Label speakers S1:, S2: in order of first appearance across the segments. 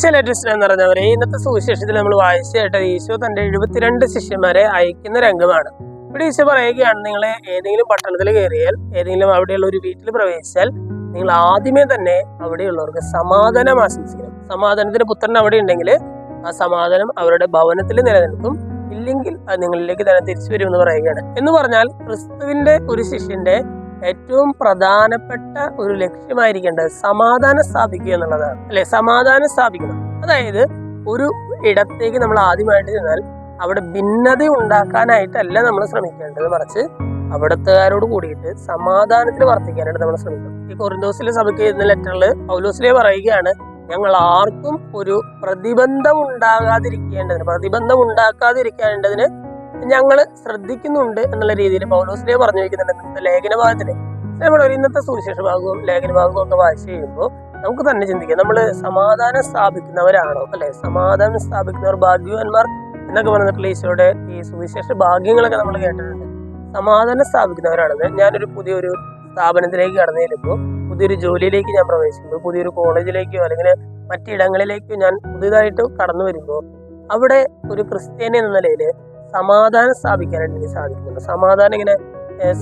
S1: Latest എന്ന് പറഞ്ഞവരെ ഇന്നത്തെ സുവിശേഷത്തിൽ നമ്മൾ വായിച്ചായിട്ട് ഈശോ തന്റെ 72 ശിഷ്യന്മാരെ അയക്കുന്ന രംഗമാണ്. ഇവിടെ ഈശോ പറയുകയാണ്, നിങ്ങൾ ഏതെങ്കിലും പട്ടണത്തിൽ കയറിയാൽ, ഏതെങ്കിലും അവിടെയുള്ള ഒരു വീട്ടിൽ പ്രവേശിച്ചാൽ നിങ്ങൾ ആദ്യമേ തന്നെ അവിടെയുള്ളവർക്ക് സമാധാനം ആശംസിക്കണം. സമാധാനത്തിന്റെ പുത്രൻ അവിടെ ഉണ്ടെങ്കിൽ ആ സമാധാനം അവരുടെ ഭവനത്തിൽ നിലനിൽക്കും, ഇല്ലെങ്കിൽ അത് നിങ്ങളിലേക്ക് തന്നെ തിരിച്ചു വരും എന്ന് പറയുകയാണ്. എന്ന് പറഞ്ഞാൽ ക്രിസ്തുവിന്റെ ഒരു ശിഷ്യന്റെ ഏറ്റവും പ്രധാനപ്പെട്ട ഒരു ലക്ഷ്യമായിരിക്കേണ്ടത് സമാധാനം സ്ഥാപിക്കുക എന്നുള്ളതാണ്, അല്ലെ? സമാധാനം സ്ഥാപിക്കണം. അതായത് ഒരു ഇടത്തേക്ക് നമ്മൾ ആദ്യമായിട്ട് ചെന്നാൽ അവിടെ ഭിന്നത ഉണ്ടാക്കാനായിട്ടല്ല നമ്മൾ ശ്രമിക്കേണ്ടത്, മറിച്ച് അവിടത്തുകാരോട് കൂടിയിട്ട് സമാധാനത്തിൽ വർത്തിക്കാനായിട്ട് നമ്മൾ ശ്രമിക്കണം. ഈ കൊറിന്തോസിലെ സഭയ്ക്ക് എഴുതുന്ന ലെറ്ററിൽ പൗലോസിലെ പറയുകയാണ്, ഞങ്ങൾ ആർക്കും ഒരു പ്രതിബന്ധം ഉണ്ടാക്കാതിരിക്കേണ്ടതിന് ഞങ്ങൾ ശ്രദ്ധിക്കുന്നുണ്ട് എന്നുള്ള രീതിയിൽ പൗലോസിനെ പറഞ്ഞു വയ്ക്കുന്നുണ്ട് ഇന്നത്തെ ലേഖനഭാഗത്തിന്. നമ്മൾ ഇന്നത്തെ സുവിശേഷ ഭാഗവും ലേഖനഭാഗവും ഒക്കെ വായിച്ചു കഴിയുമ്പോൾ നമുക്ക് തന്നെ ചിന്തിക്കാം, നമ്മൾ സമാധാനം സ്ഥാപിക്കുന്നവരാണോ, അല്ലെ? സമാധാനം സ്ഥാപിക്കുന്നവർ ഭാഗ്യവാന്മാർ എന്നൊക്കെ പറഞ്ഞിട്ടുള്ള ഈശോയുടെ ഈ സുവിശേഷ ഭാഗ്യങ്ങളൊക്കെ നമ്മൾ കേട്ടിട്ടുണ്ട്. സമാധാനം സ്ഥാപിക്കുന്നവരാണെന്ന് ഞാനൊരു പുതിയൊരു സ്ഥാപനത്തിലേക്ക് കടന്നു ചെല്ലുമ്പോൾ, പുതിയൊരു ജോലിയിലേക്ക് ഞാൻ പ്രവേശിക്കുമ്പോൾ, പുതിയൊരു കോളേജിലേക്കോ അല്ലെങ്കിൽ മറ്റിടങ്ങളിലേക്കോ ഞാൻ പുതിയതായിട്ട് കടന്നു വരുമ്പോൾ അവിടെ ഒരു ക്രിസ്ത്യാനി എന്ന നിലയിൽ സമാധാനം സ്ഥാപിക്കാനായിട്ട് എനിക്ക് സാധിക്കുന്നുണ്ട്.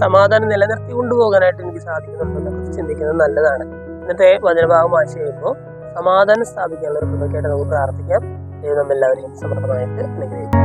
S1: സമാധാനം നിലനിർത്തി കൊണ്ടുപോകാനായിട്ട് എനിക്ക് സാധിക്കുന്നുണ്ടെന്നെ കുറിച്ച് ചിന്തിക്കുന്നത് നല്ലതാണ്. ഇന്നത്തെ വചനഭാഗം വായിച്ചു കഴിയുമ്പോൾ സമാധാനം സ്ഥാപിക്കാനുള്ള ഒരു കൃപയ്ക്കായിട്ട് നമുക്ക് പ്രാർത്ഥിക്കാം. ദൈവം എല്ലാവരെയും സമൃദ്ധമായിട്ട് അനുഗ്രഹിക്കും.